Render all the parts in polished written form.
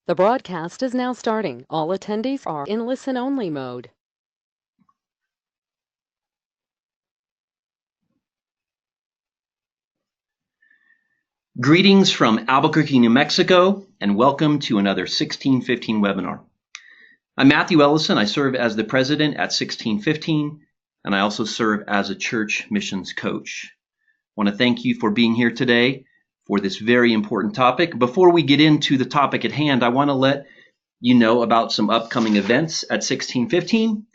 The broadcast is now starting. All attendees are in listen-only mode. Greetings from Albuquerque, New Mexico, and welcome to another 1615 webinar. I'm Matthew Ellison. I serve as the president at 1615, and I also serve as a church missions coach. I want to thank you for being here today for this very important topic. Before we get into the topic at hand, I want to let you know about some upcoming events at 1615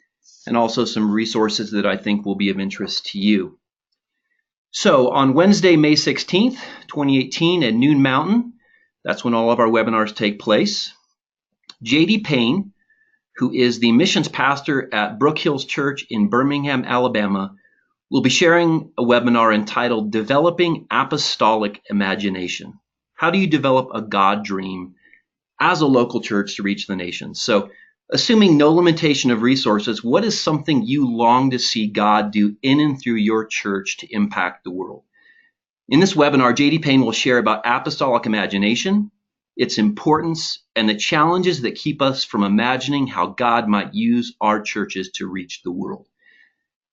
and also some resources that I think will be of interest to you. So on Wednesday, May 16th, 2018 at Noon Mountain, that's when all of our webinars take place, J.D. Payne, who is the missions pastor at Brook Hills Church in Birmingham, Alabama, will be sharing a webinar entitled Developing Apostolic Imagination. How do you develop a God dream as a local church to reach the nations? So assuming no limitation of resources, what is something you long to see God do in and through your church to impact the world? In this webinar, J.D. Payne will share about apostolic imagination, its importance, and the challenges that keep us from imagining how God might use our churches to reach the world.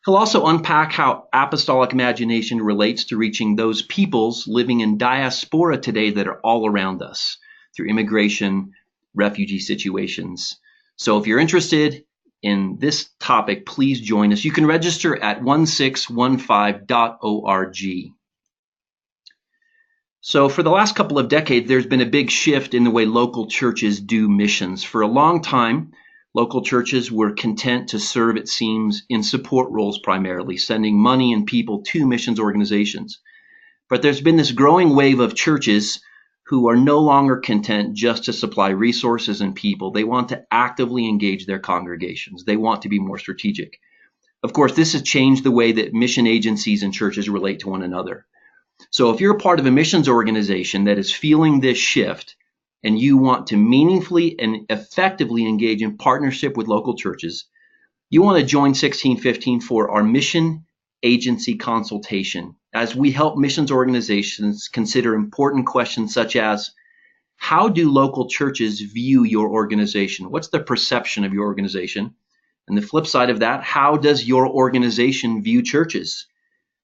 He'll also unpack how apostolic imagination relates to reaching those peoples living in diaspora today that are all around us through immigration, refugee situations. So if you're interested in this topic, please join us. You can register at 1615.org. So for the last couple of decades, there's been a big shift in the way local churches do missions. For a long time, local churches were content to serve, it seems, in support roles primarily, sending money and people to missions organizations. But there's been this growing wave of churches who are no longer content just to supply resources and people. They want to actively engage their congregations. They want to be more strategic. Of course, this has changed the way that mission agencies and churches relate to one another. So if you're a part of a missions organization that is feeling this shift and you want to meaningfully and effectively engage in partnership with local churches, you want to join 1615 for our mission agency consultation as we help missions organizations consider important questions such as, how do local churches view your organization? What's the perception of your organization? And the flip side of that, how does your organization view churches?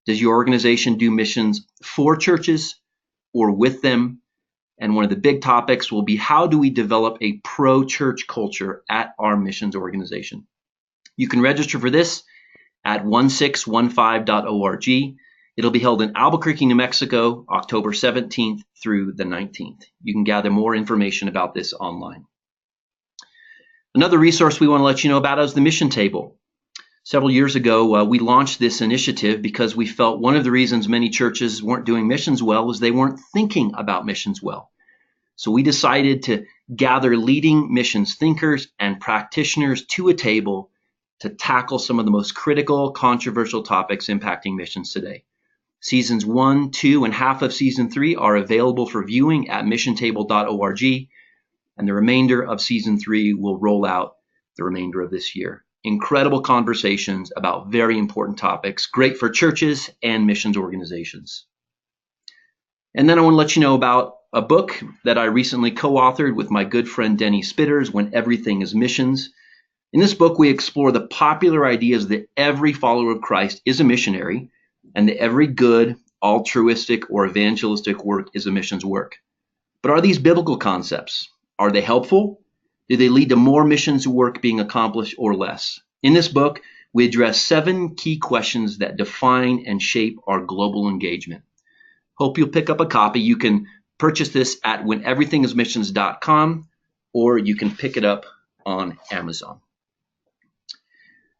Does your organization do missions for churches or with them? And one of the big topics will be, how do we develop a pro-church culture at our missions organization? You can register for this at 1615.org. It'll be held in Albuquerque, New Mexico, October 17th through the 19th. You can gather more information about this online. Another resource we want to let you know about is the Mission Table. Several years ago, we launched this initiative because we felt one of the reasons many churches weren't doing missions well was they weren't thinking about missions well. So we decided to gather leading missions thinkers and practitioners to a table to tackle some of the most critical, controversial topics impacting missions today. Seasons 1, 2, and half of Season 3 are available for viewing at missiontable.org, and the remainder of Season 3 will roll out the remainder of this year. Incredible conversations about very important topics, great for churches and missions organizations. And then I want to let you know about a book that I recently co-authored with my good friend Denny Spitters, When Everything is Missions. In this book, we explore the popular ideas that every follower of Christ is a missionary and that every good, altruistic, or evangelistic work is a missions work. But are these biblical concepts? Are they helpful? Do they lead to more missions work being accomplished or less? In this book, we address 7 key questions that define and shape our global engagement. Hope you'll pick up a copy. You can purchase this at wheneverythingismissions.com, or you can pick it up on Amazon.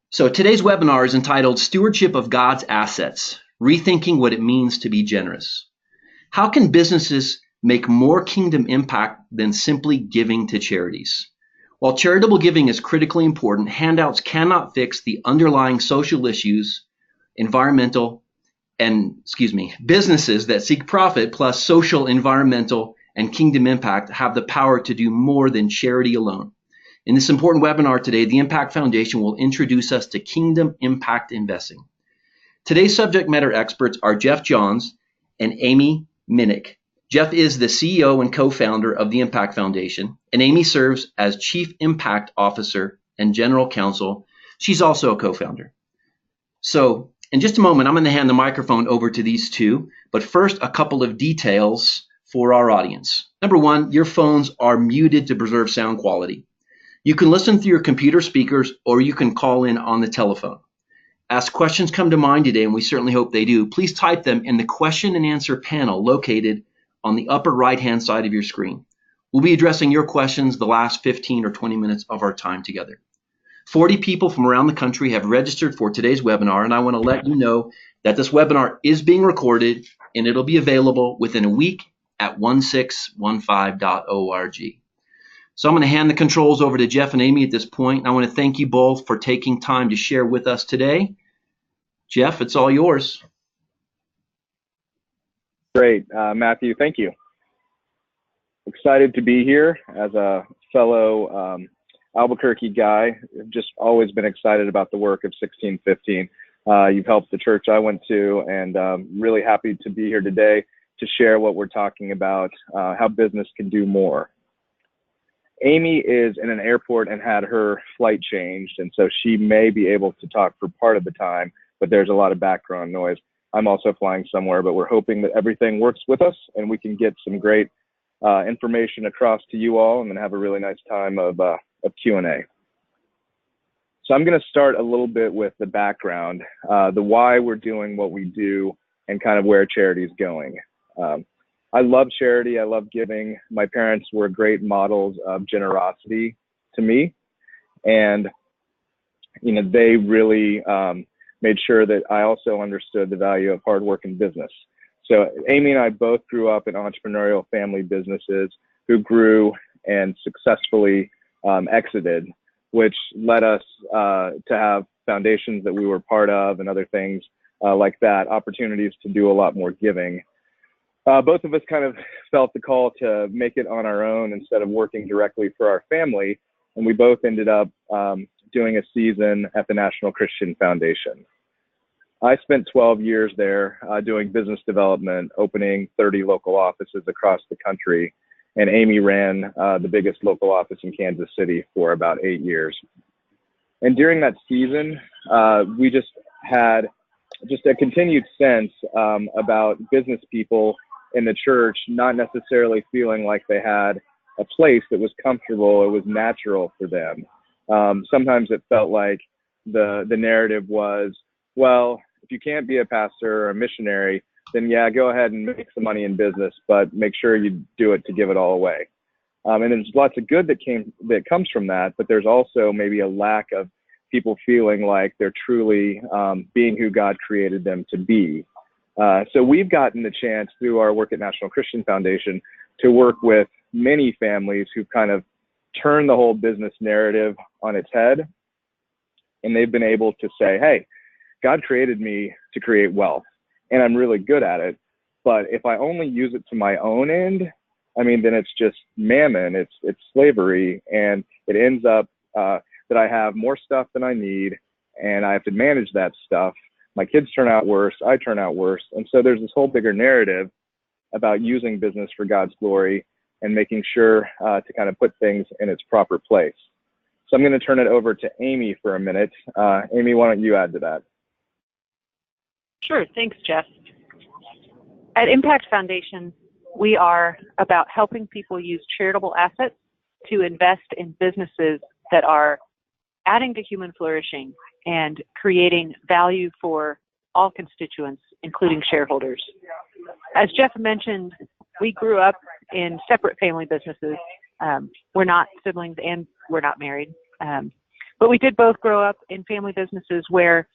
So today's webinar is entitled Stewardship of God's Assets, Rethinking What It Means to Be Generous. How can businesses make more kingdom impact than simply giving to charities? While charitable giving is critically important, handouts cannot fix the underlying social issues, businesses that seek profit plus social, environmental, and kingdom impact have the power to do more than charity alone. In this important webinar today, the Impact Foundation will introduce us to kingdom impact investing. Today's subject matter experts are Jeff Johns and Amy Minnick. Jeff is the CEO and co-founder of the Impact Foundation, and Amy serves as Chief Impact Officer and General Counsel. She's also a co-founder. So in just a moment, I'm going to hand the microphone over to these two, but first, a couple of details for our audience. Number one, your phones are muted to preserve sound quality. You can listen through your computer speakers, or you can call in on the telephone. As questions come to mind today, and we certainly hope they do, please type them in the question and answer panel located on the upper right-hand side of your screen. We'll be addressing your questions the last 15 or 20 minutes of our time together. 40 people from around the country have registered for today's webinar, and I want to let you know that this webinar is being recorded and it'll be available within a week at 1615.org. So I'm going to hand the controls over to Jeff and Amy at this point. And I want to thank you both for taking time to share with us today. Jeff, it's all yours. Great, Matthew, thank you. Excited to be here as a fellow Albuquerque guy. I've just always been excited about the work of 1615. You've helped the church I went to, and really happy to be here today to share what we're talking about, how business can do more. Amy is in an airport and had her flight changed, and so she may be able to talk for part of the time, but there's a lot of background noise. I'm also flying somewhere, but we're hoping that everything works with us and we can get some great information across to you all, and then have a really nice time of Q&A. So I'm going to start a little bit with the background, the why we're doing what we do, and kind of where charity is going. I love charity. I love giving. My parents were great models of generosity to me, and they really made sure that I also understood the value of hard work in business. So Amy and I both grew up in entrepreneurial family businesses who grew and successfully exited, which led us to have foundations that we were part of and other things like that, opportunities to do a lot more giving. Both of us kind of felt the call to make it on our own instead of working directly for our family, and we both ended up doing a season at the National Christian Foundation. I spent 12 years there doing business development, opening 30 local offices across the country, and Amy ran the biggest local office in Kansas City for about 8 years. And during that season, we just had a continued sense about business people in the church not necessarily feeling like they had a place that was comfortable, it was natural for them. Sometimes it felt like the narrative was, well, if you can't be a pastor or a missionary, then yeah, go ahead and make some money in business, but make sure you do it to give it all away. And there's lots of good that comes from that, but there's also maybe a lack of people feeling like they're truly being who God created them to be. So we've gotten the chance through our work at National Christian Foundation to work with many families who've kind of turned the whole business narrative on its head. And they've been able to say, hey, God created me to create wealth, and I'm really good at it. But if I only use it to my own end, then it's just mammon, it's slavery, and it ends up that I have more stuff than I need, and I have to manage that stuff. My kids turn out worse, I turn out worse. And so there's this whole bigger narrative about using business for God's glory and making sure to kind of put things in its proper place. So I'm going to turn it over to Amy for a minute. Amy, why don't you add to that? Sure, thanks, Jeff. At Impact Foundation, we are about helping people use charitable assets to invest in businesses that are adding to human flourishing and creating value for all constituents, including shareholders. As Jeff mentioned, we grew up in separate family businesses. We're not siblings and we're not married. But we did both grow up in family businesses where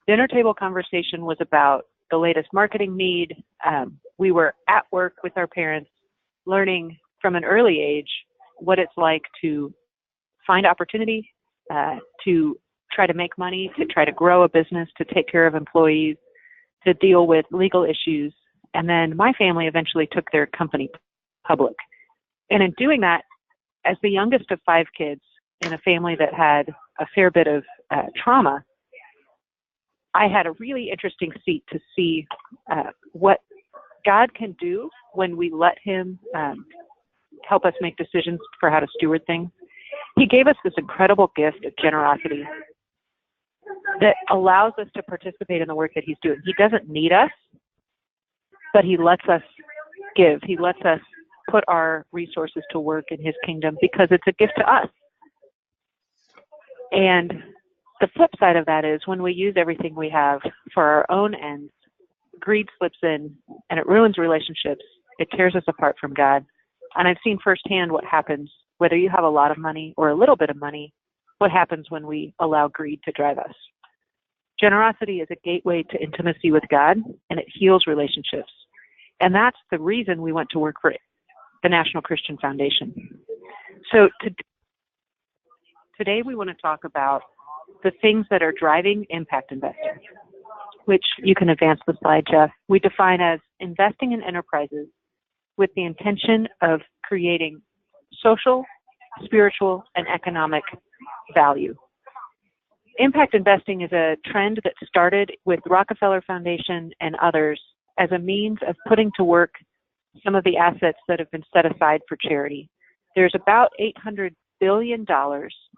dinner table conversation was about the latest marketing need. We were at work with our parents, learning from an early age what it's like to find opportunity, to try to make money, to try to grow a business, to take care of employees, to deal with legal issues. And then my family eventually took their company public. And in doing that, as the youngest of 5 kids in a family that had a fair bit of trauma, I had a really interesting seat to see what God can do when we let him help us make decisions for how to steward things. He gave us this incredible gift of generosity that allows us to participate in the work that he's doing. He doesn't need us, but he lets us give. He lets us put our resources to work in his kingdom because it's a gift to us. And the flip side of that is when we use everything we have for our own ends, greed slips in and it ruins relationships. It tears us apart from God. And I've seen firsthand what happens, whether you have a lot of money or a little bit of money, what happens when we allow greed to drive us. Generosity is a gateway to intimacy with God, and it heals relationships. And that's the reason we went to work for the National Christian Foundation. So today we want to talk about the things that are driving impact investing, which you can advance the slide, Jeff. We define as investing in enterprises with the intention of creating social, spiritual, and economic value. Impact investing is a trend that started with Rockefeller Foundation and others as a means of putting to work some of the assets that have been set aside for charity. There's about $800 billion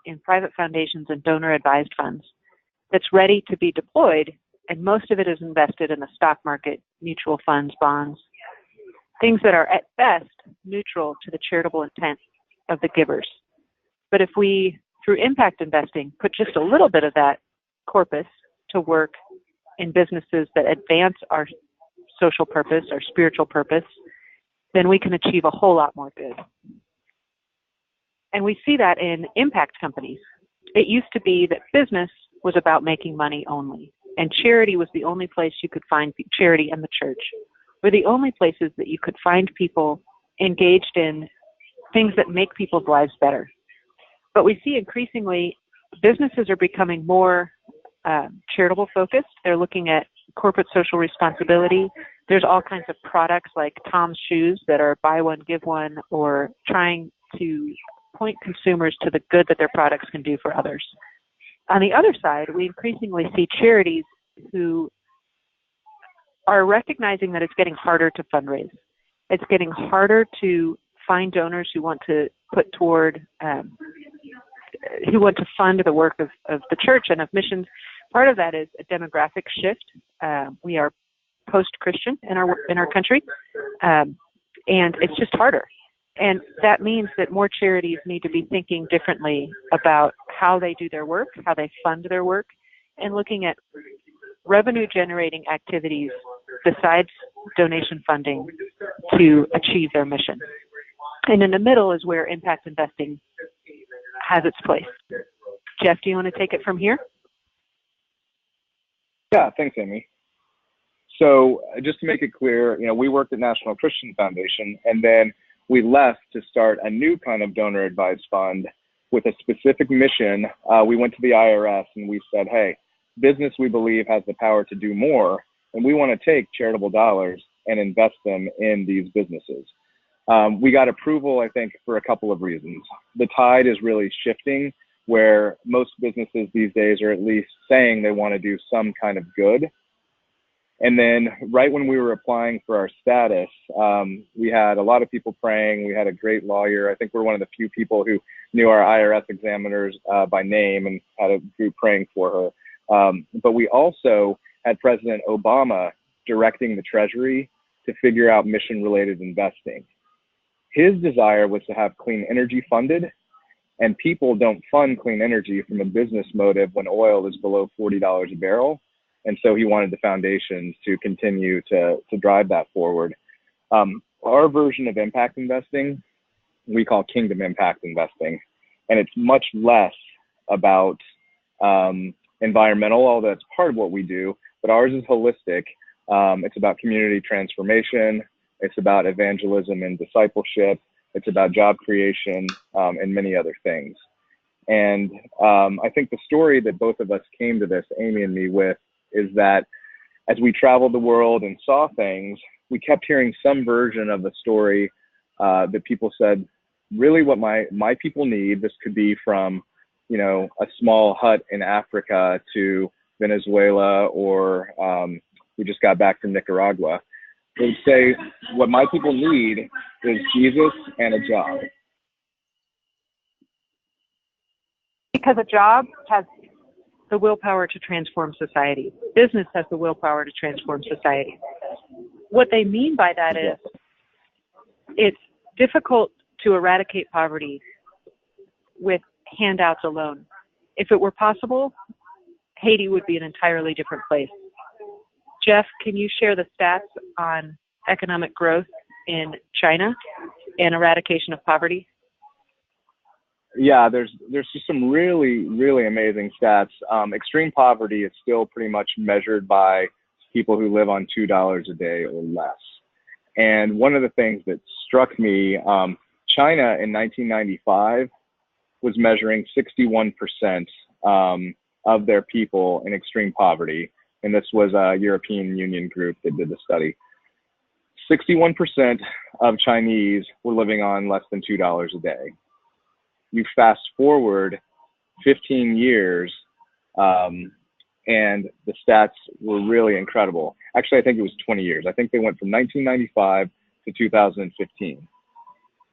in private foundations and donor-advised funds that's ready to be deployed, and most of it is invested in the stock market, mutual funds, bonds, things that are at best neutral to the charitable intent of the givers. But if we, through impact investing, put just a little bit of that corpus to work in businesses that advance our social purpose, our spiritual purpose, then we can achieve a whole lot more good. And we see that in impact companies. It used to be that business was about making money only, and charity was the only place you could find, charity and the church were the only places that you could find people engaged in things that make people's lives better. But we see increasingly businesses are becoming more charitable focused. They're looking at corporate social responsibility. There's all kinds of products like Tom's Shoes that are buy one, give one, or trying to point consumers to the good that their products can do for others. On the other side, we increasingly see charities who are recognizing that it's getting harder to fundraise. It's getting harder to find donors who want to put toward, who want to fund the work of the church and of missions. Part of that is a demographic shift. We are post-Christian in our country, and it's just harder. And that means that more charities need to be thinking differently about how they do their work, how they fund their work, and looking at revenue-generating activities besides donation funding to achieve their mission. And in the middle is where impact investing has its place. Jeff, do you want to take it from here? Yeah, thanks, Amy. So just to make it clear, we worked at National Christian Foundation, and then we left to start a new kind of donor-advised fund with a specific mission. We went to the IRS and we said, hey, business we believe has the power to do more, and we want to take charitable dollars and invest them in these businesses. We got approval, I think, for a couple of reasons. The tide is really shifting where most businesses these days are at least saying they want to do some kind of good. And then right when we were applying for our status, we had a lot of people praying. We had a great lawyer. I think we're one of the few people who knew our IRS examiners by name and had a group praying for her. But we also had President Obama directing the Treasury to figure out mission-related investing. His desire was to have clean energy funded, and people don't fund clean energy from a business motive when oil is below $40 a barrel. And so he wanted the foundations to continue to drive that forward. Our version of impact investing, we call Kingdom Impact Investing. And it's much less about environmental, although that's part of what we do, but ours is holistic. It's about community transformation. It's about evangelism and discipleship. It's about job creation and many other things. And I think the story that both of us came to this, Amy and me, with is that as we traveled the world and saw things, we kept hearing some version of the story that people said, really what my people need, this could be from, a small hut in Africa to Venezuela, or we just got back from Nicaragua. They would say, what my people need is Jesus and a job. Because a job has the willpower to transform society. Business has the willpower to transform society. What they mean by that is it's difficult to eradicate poverty with handouts alone. If it were possible, Haiti would be an entirely different place. Jeff, can you share the stats on economic growth in China and eradication of poverty? Yeah, there's just some really, really amazing stats. Extreme poverty is still pretty much measured by people who live on $2 a day or less. And one of the things that struck me, China in 1995 was measuring 61% of their people in extreme poverty. And this was a European Union group that did the study. 61% of Chinese were living on less than $2 a day. You fast forward 15 years, and the stats were really incredible. Actually, I think it was 20 years. I think they went from 1995 to 2015.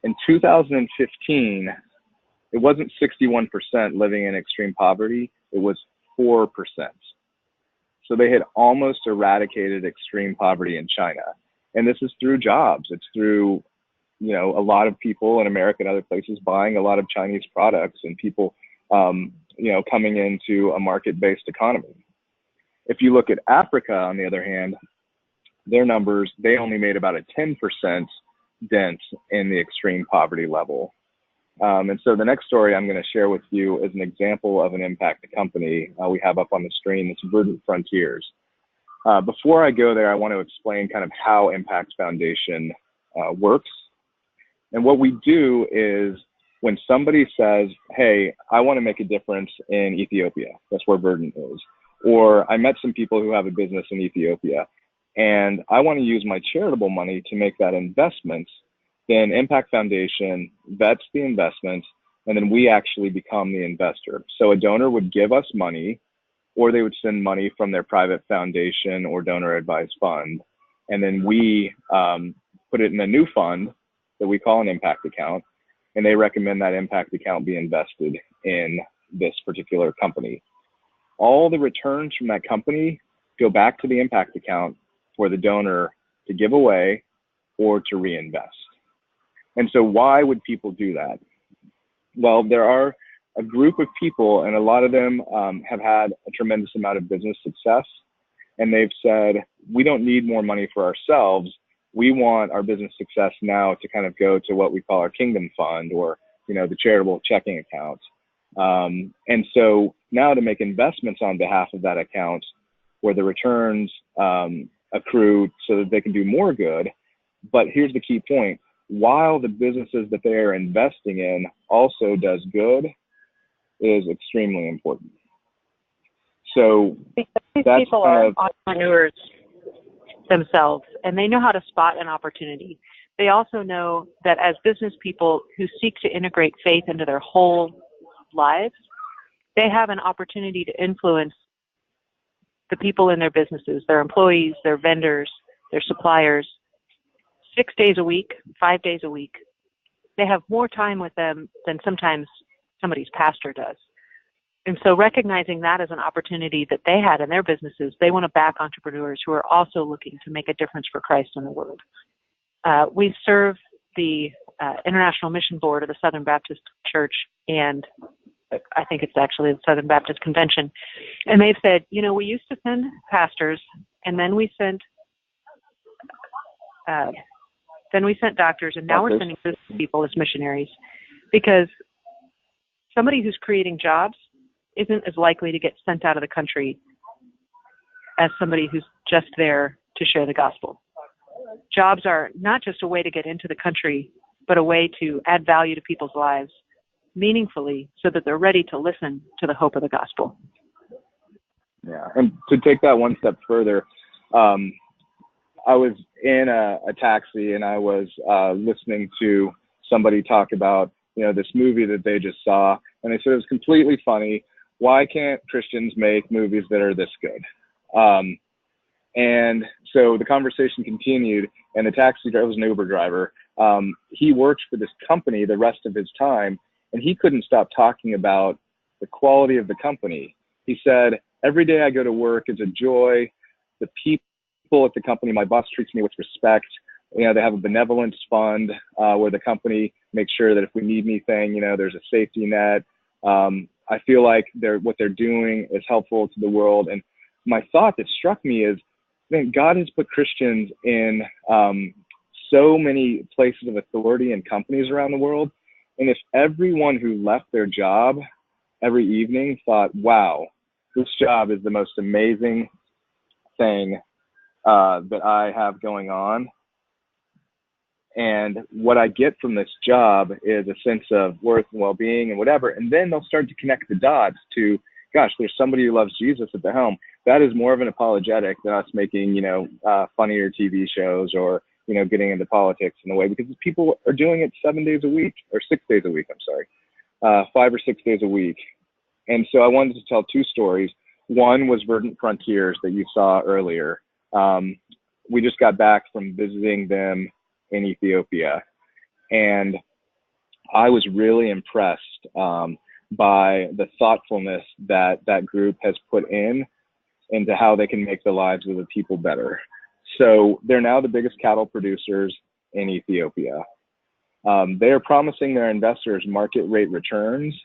In 2015, it wasn't 61% living in extreme poverty, it was 4%. So they had almost eradicated extreme poverty in China. And this is through jobs. It's through, you know, a lot of people in America and other places buying a lot of Chinese products and people, you know, coming into a market-based economy. If you look at Africa, on the other hand, their numbers, they only made about a 10% dent in the extreme poverty level. And so the next story I'm going to share with you is an example of an impact company we have up on the screen. It's Verdant Frontiers. Before I go there, I want to explain kind of how Impact Foundation works. And what we do is when somebody says, hey, I want to make a difference in Ethiopia, that's where Verdant is, or I met some people who have a business in Ethiopia, and I want to use my charitable money to make that investment, then Impact Foundation vets the investment, and then we actually become the investor. So a donor would give us money, or they would send money from their private foundation or donor advised fund, and then we put it in a new fund that we call an impact account, and they recommend that impact account be invested in this particular company. All the returns from that company go back to the impact account for the donor to give away or to reinvest. And so why would people do that? Well, there are a group of people, and a lot of them have had a tremendous amount of business success, and they've said, we don't need more money for ourselves. We want our business success now to kind of go to what we call our Kingdom Fund, or, you know, the charitable checking account. And so now to make investments on behalf of that account where the returns accrue so that they can do more good. But here's the key point. While the businesses that they are investing in also does good, is extremely important. So because these people are entrepreneurs themselves, and they know how to spot an opportunity. They also know that as business people who seek to integrate faith into their whole lives, they have an opportunity to influence the people in their businesses, their employees, their vendors, their suppliers, 6 days a week, 5 days a week. They have more time with them than sometimes somebody's pastor does. And so recognizing that as an opportunity that they had in their businesses, they want to back entrepreneurs who are also looking to make a difference for Christ in the world. We serve the International Mission Board of the Southern Baptist Church, and I think it's actually the Southern Baptist Convention. And they've said, you know, we used to send pastors, and then we sent doctors, and now we're sending business people as missionaries, because somebody who's creating jobs isn't as likely to get sent out of the country as somebody who's just there to share the gospel. Jobs are not just a way to get into the country, but a way to add value to people's lives meaningfully so that they're ready to listen to the hope of the gospel. Yeah, and to take that one step further, I was in a taxi, and I was listening to somebody talk about, you know, this movie that they just saw, and they said it was completely funny. Why can't Christians make movies that are this good? And so the conversation continued, and the taxi driver was an Uber driver. He worked for this company the rest of his time, and he couldn't stop talking about the quality of the company. He said, every day I go to work is a joy. The people at the company, my boss treats me with respect. You know, they have a benevolence fund where the company makes sure that if we need anything, you know, there's a safety net. I feel like what they're doing is helpful to the world. And my thought that struck me is, man, God has put Christians in so many places of authority and companies around the world. And if everyone who left their job every evening thought, wow, this job is the most amazing thing that I have going on, and what I get from this job is a sense of worth and well-being and whatever, and then they'll start to connect the dots to, gosh, there's somebody who loves Jesus at the helm. That is more of an apologetic than us making, you know, funnier TV shows or, you know, getting into politics in a way, because people are doing it 7 days a week, or 6 days a week, 5 or 6 days a week. And so I wanted to tell two stories. One was Verdant Frontiers that you saw earlier. We just got back from visiting them in Ethiopia, and I was really impressed by the thoughtfulness that that group has put into how they can make the lives of the people better. So they're now the biggest cattle producers in Ethiopia. They are promising their investors market rate returns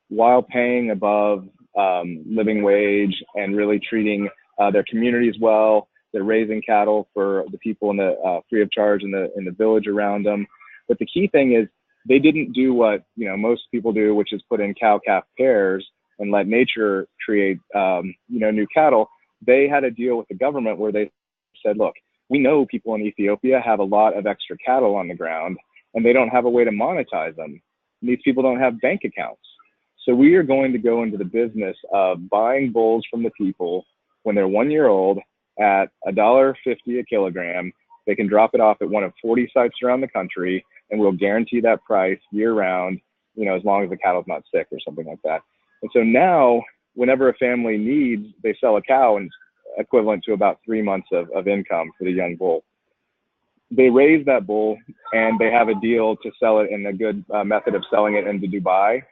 while paying above living wage and really treating their communities well. They're raising cattle for the people in the free of charge in the village around them. But the key thing is they didn't do what, you know, most people do, which is put in cow-calf pairs and let nature create, you know, new cattle. They had a deal with the government where they said, look, we know people in Ethiopia have a lot of extra cattle on the ground and they don't have a way to monetize them. And these people don't have bank accounts. So we are going to go into the business of buying bulls from the people when they're 1 year old at $1.50 a kilogram. They can drop it off at one of 40 sites around the country, and we'll guarantee that price year round, you know, as long as the cattle's not sick or something like that. And so now, whenever a family needs, they sell a cow, and it's equivalent to about 3 months of income for the young bull. They raise that bull, and they have a deal to sell it in a good method of selling it into Dubai.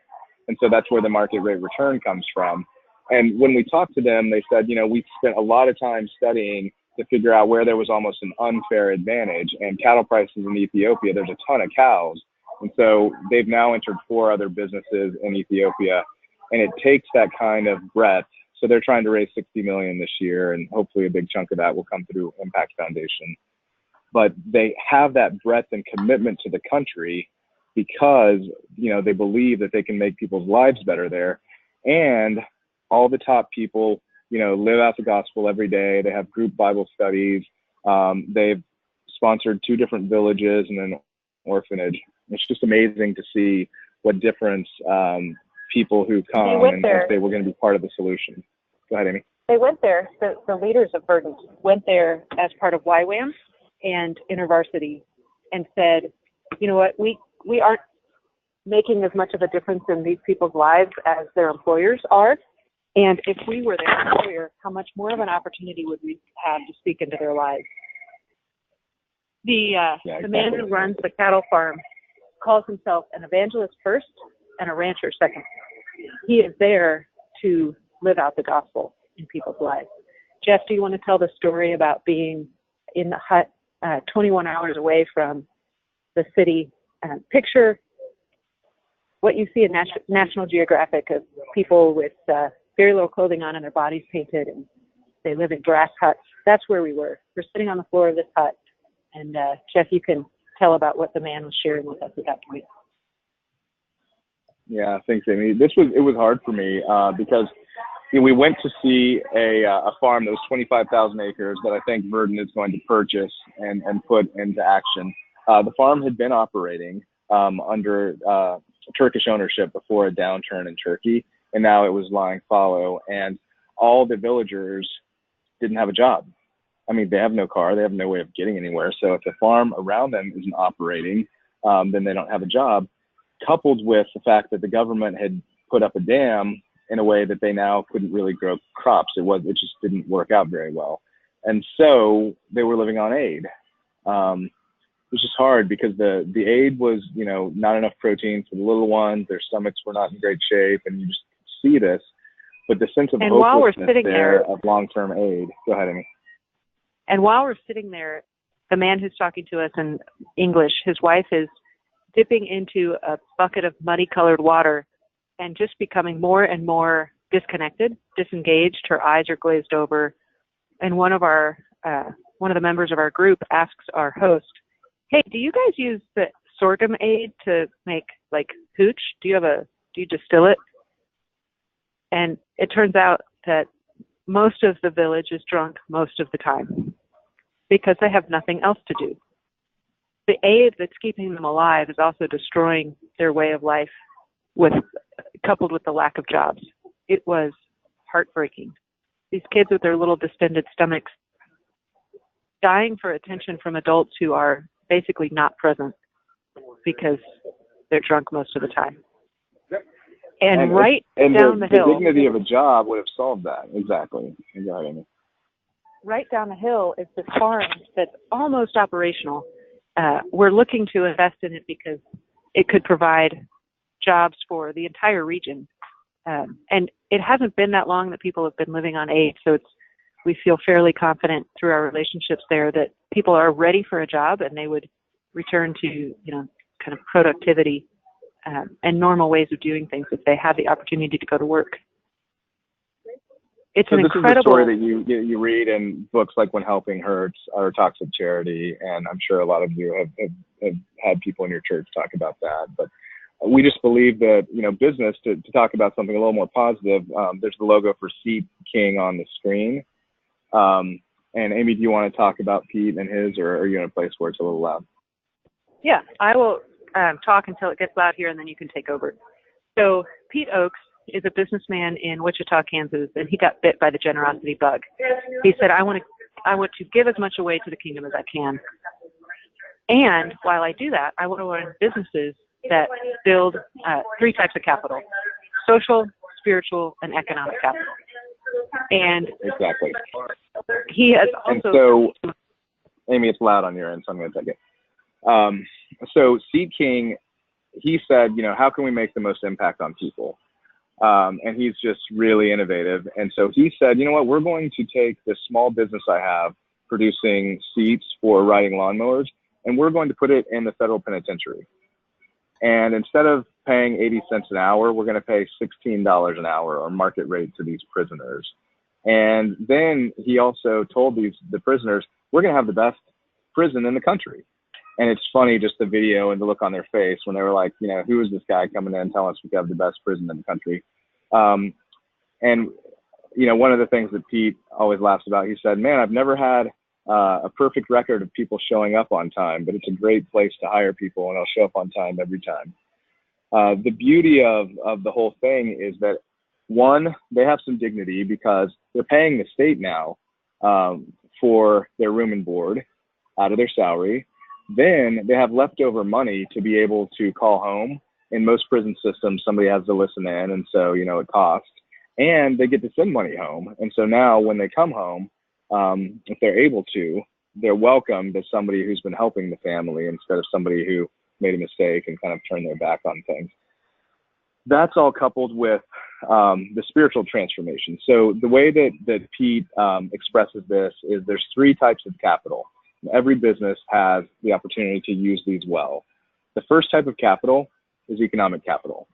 And so that's where the market rate return comes from. And when we talked to them, they said, you know, we spent a lot of time studying to figure out where there was almost an unfair advantage. And cattle prices in Ethiopia, there's a ton of cows. And so they've now entered 4 other businesses in Ethiopia. And it takes that kind of breadth. So they're trying to raise $60 million this year, and hopefully a big chunk of that will come through Impact Foundation. But they have that breadth and commitment to the country because, you know, they believe that they can make people's lives better there. And all the top people, you know, live out the gospel every day. They have group Bible studies. They've sponsored 2 different villages and an orphanage. It's just amazing to see what difference people who come and say we're going to be part of the solution. Go ahead, Amy. They went there, the leaders of Verdant went there as part of YWAM and InterVarsity and said, you know what, we aren't making as much of a difference in these people's lives as their employers are. And if we were their employer, how much more of an opportunity would we have to speak into their lives? The man who runs the cattle farm calls himself an evangelist first and a rancher second. He is there to live out the gospel in people's lives. Jeff, do you want to tell the story about being in the hut 21 hours away from the city? Picture what you see in National Geographic of people with very little clothing on and their bodies painted, and they live in grass huts. That's where we were. We're sitting on the floor of this hut. And Jeff, you can tell about what the man was sharing with us at that point. Yeah, thanks, Amy. It was hard for me because, you know, we went to see a farm that was 25,000 acres that I think Verdant is going to purchase and put into action. The farm had been operating under Turkish ownership before a downturn in Turkey, and now it was lying fallow, and all the villagers didn't have a job. I mean, they have no car, they have no way of getting anywhere. So if the farm around them isn't operating, then they don't have a job, coupled with the fact that the government had put up a dam in a way that they now couldn't really grow crops. It just didn't work out very well. And so they were living on aid. It was just hard because the aid was, you know, not enough protein for the little ones. Their stomachs were not in great shape, and you just see this. But the sense of hopelessness there of long-term aid. Go ahead, Amy. And while we're sitting there, the man who's talking to us in English, his wife is dipping into a bucket of muddy-colored water and just becoming more and more disconnected, disengaged. Her eyes are glazed over. And one of the members of our group asks our host, "Hey, do you guys use the sorghum aid to make like hooch? Do you distill it?" And it turns out that most of the village is drunk most of the time because they have nothing else to do. The aid that's keeping them alive is also destroying their way of life, coupled with the lack of jobs. It was heartbreaking. These kids with their little distended stomachs dying for attention from adults who are basically not present because they're drunk most of the time. And right down the hill. The dignity of a job would have solved that. Exactly. Go ahead, Amy. Right down the hill is this farm that's almost operational. We're looking to invest in it because it could provide jobs for the entire region. And it hasn't been that long that people have been living on aid, so we feel fairly confident through our relationships there that people are ready for a job and they would return to, you know, kind of productivity and normal ways of doing things if they have the opportunity to go to work. It's an incredible. This is the story that you read in books like When Helping Hurts or Talks of Charity, and I'm sure a lot of you have had people in your church talk about that. But we just believe that, you know, business, to talk about something a little more positive, there's the logo for Seed King on the screen. And Amy, do you want to talk about Pete and his, or are you in a place where it's a little loud? Yeah, I will talk until it gets loud here, and then you can take over. So Pete Oakes is a businessman in Wichita, Kansas, and he got bit by the generosity bug. He said, I want to give as much away to the kingdom as I can. And while I do that, I want to run businesses that build three types of capital: social, spiritual, and economic capital. And exactly. He has also. And so, Amy, it's loud on your end, so I'm going to take it. So Seed King, he said, you know, how can we make the most impact on people? And he's just really innovative. And so he said, you know what, we're going to take this small business I have producing seats for riding lawnmowers, and we're going to put it in the federal penitentiary. And instead of paying 80 cents an hour, we're going to pay $16 an hour, or market rate, to these prisoners. And then he also told the prisoners, we're going to have the best prison in the country. And it's funny, just the video and the look on their face when they were like, you know, who is this guy coming in telling us we have the best prison in the country? And, you know, one of the things that Pete always laughs about, he said, man, I've never had a perfect record of people showing up on time, but it's a great place to hire people, and I'll show up on time every time. The beauty of the whole thing is that, one, they have some dignity because they're paying the state now for their room and board out of their salary. Then they have leftover money to be able to call home. In most prison systems, somebody has to listen in, and so, you know, it costs. And they get to send money home. And so now when they come home, if they're able to, they're welcomed as somebody who's been helping the family instead of somebody who made a mistake and kind of turned their back on things. That's all coupled with the spiritual transformation. So the way that Pete expresses this is there's three types of capital. Every business has the opportunity to use these well. The first type of capital is economic capital.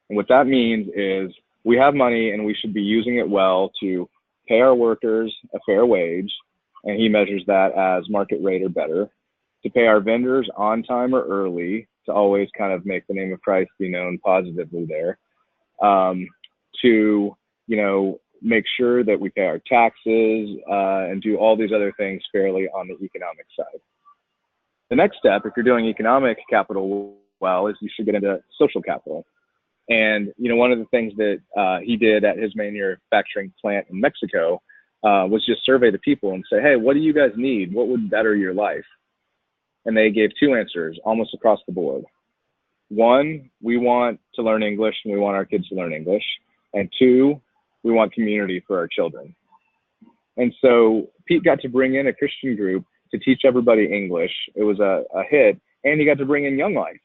And what that means is we have money and we should be using it well to pay our workers a fair wage, and he measures that as market rate or better, to pay our vendors on time or early, to always kind of make the name of Christ be known positively there, to, you know, make sure that we pay our taxes and do all these other things fairly on the economic side. The next step, if you're doing economic capital well, is you should get into social capital. And, you know, one of the things that he did at his manufacturing plant in Mexico was just survey the people and say, hey, what do you guys need? What would better your life? And they gave two answers almost across the board. One, we want to learn English and we want our kids to learn English. And two, we want community for our children. And so Pete got to bring in a Christian group to teach everybody English. It was a hit, and he got to bring in Young Life.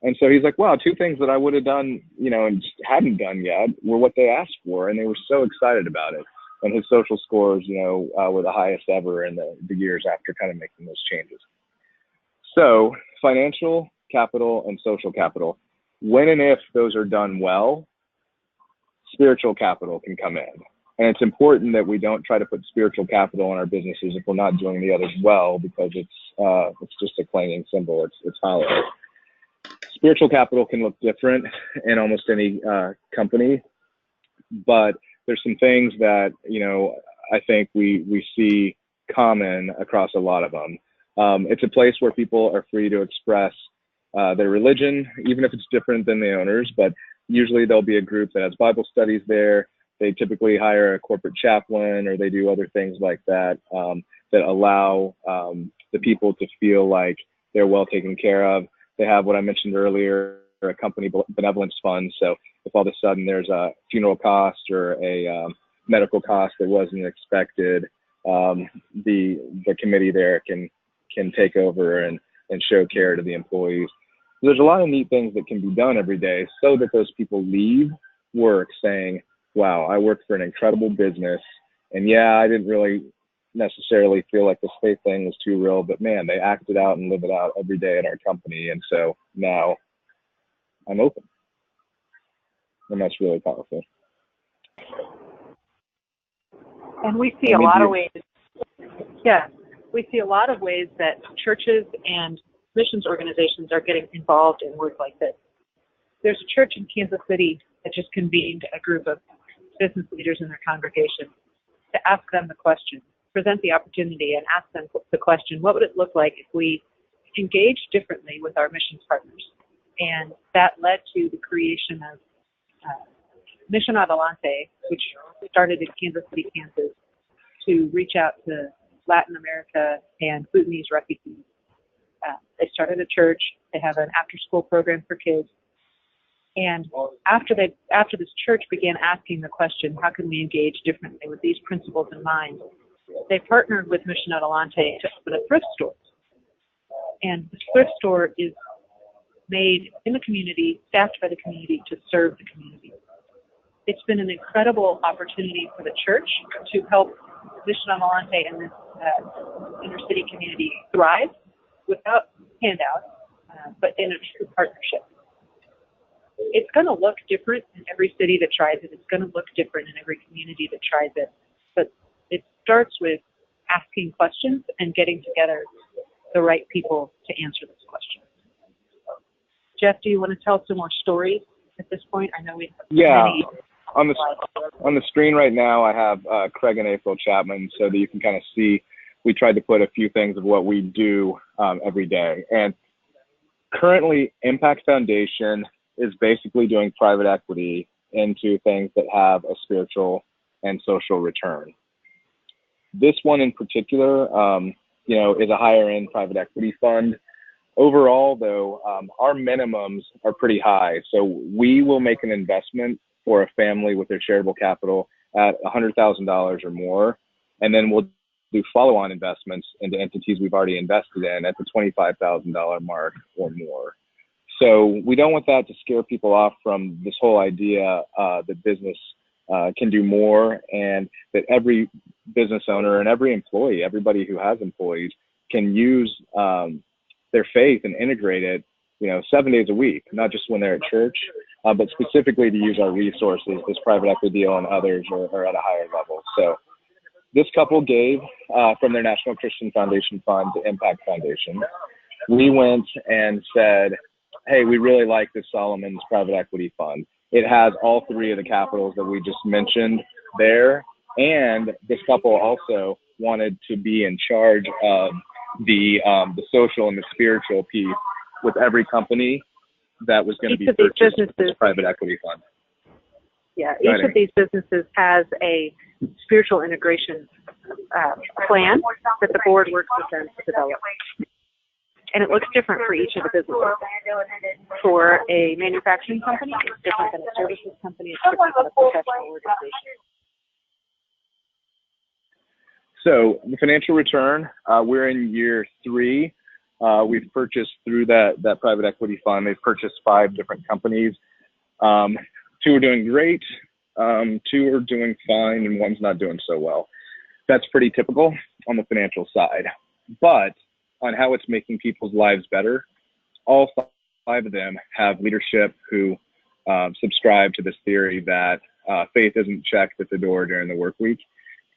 And so he's like, wow, two things that I would have done, and just hadn't done yet were what they asked for. And they were so excited about it. And his social scores, were the highest ever in the years after kind of making those changes. So financial capital and social capital, when and if those are done well, spiritual capital can come in. And it's important that we don't try to put spiritual capital in our businesses if we're not doing the others well, because it's just a clanging cymbal. It's hollow. Spiritual capital can look different in almost any company, but there's some things that, I think we see common across a lot of them. It's a place where people are free to express their religion, even if it's different than the owners, but usually there'll be a group that has Bible studies there. They typically hire a corporate chaplain, or they do other things like that, that allow the people to feel like they're well taken care of. They have what I mentioned earlier, a company benevolence fund. So if all of a sudden there's a funeral cost or a medical cost that wasn't expected, the committee there can take over and show care to the employees. So there's a lot of neat things that can be done every day so that those people leave work saying, wow, I work for an incredible business. And yeah, I didn't really necessarily feel like the faith thing was too real, but man, they act it out and live it out every day in our company. And so now I'm open. And that's really powerful. And we see a lot of ways. Yeah, we see a lot of ways that churches and missions organizations are getting involved in work like this. There's a church in Kansas City that just convened a group of business leaders in their congregation to ask them the question, present the opportunity and ask them the question, what would it look like if we engaged differently with our missions partners? And that led to the creation of Mission Adelante, which started in Kansas City, Kansas, to reach out to Latin America and Bhutanese refugees. They started a church. They have an after-school program for kids. And after this church began asking the question, how can we engage differently with these principles in mind, they partnered with Mission Adelante to open a thrift store. And the thrift store is made in the community, staffed by the community to serve the community. It's been an incredible opportunity for the church to help Mission Adelante and this inner city community thrive without handouts, but in a true partnership. It's going to look different in every city that tries it. It's going to look different in every community that tries it. But it starts with asking questions and getting together the right people to answer those questions. Jeff, do you want to tell some more stories at this point? I know we have many. On the screen right now, I have Craig and April Chapman, so that you can kind of see. We tried to put a few things of what we do every day. And currently, Impact Foundation is basically doing private equity into things that have a spiritual and social return. This one in particular, is a higher end private equity fund. Overall, though, our minimums are pretty high. So we will make an investment for a family with their charitable capital at $100,000 or more, and then we'll do follow-on investments into entities we've already invested in at the $25,000 mark or more. So we don't want that to scare people off from this whole idea that business can do more, and that every business owner and every employee, everybody who has employees, can use their faith and integrate it, 7 days a week, not just when they're at church, but specifically to use our resources. This private equity deal and others are at a higher level. So this couple gave from their National Christian Foundation Fund to Impact Foundation. We went and said, hey, we really like this Solomon's private equity fund. It has all three of the capitals that we just mentioned there. And this couple also wanted to be in charge of the social and the spiritual piece with every company that was going to be purchased with this private equity fund. Yeah, each of these businesses has a spiritual integration plan that the board works with them to develop. And it looks different for each of the businesses. For a manufacturing company, it's different than a services company. It's different than a professional organization. So the financial return, we're in year 3. We've purchased through that private equity fund. They've purchased 5 different companies. 2 are doing great, 2 are doing fine, and 1's not doing so well. That's pretty typical on the financial side. But on how it's making people's lives better, all 5 of them have leadership who subscribe to this theory that faith isn't checked at the door during the work week,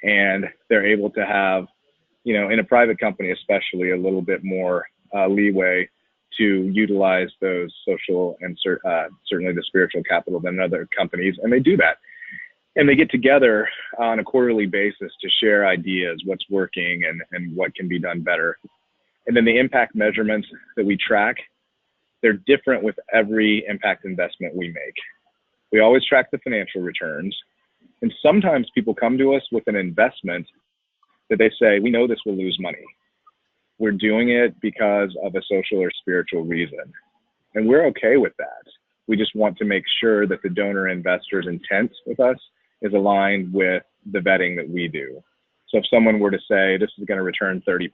and they're able to have, in a private company especially, a little bit more leeway to utilize those social and certainly the spiritual capital than other companies, and they do that. And they get together on a quarterly basis to share ideas, what's working and what can be done better. And then the impact measurements that we track, they're different with every impact investment we make. We always track the financial returns. And sometimes people come to us with an investment that they say, we know this will lose money. We're doing it because of a social or spiritual reason. And we're okay with that. We just want to make sure that the donor investor's intent with us is aligned with the vetting that we do. So if someone were to say, this is going to return 30%,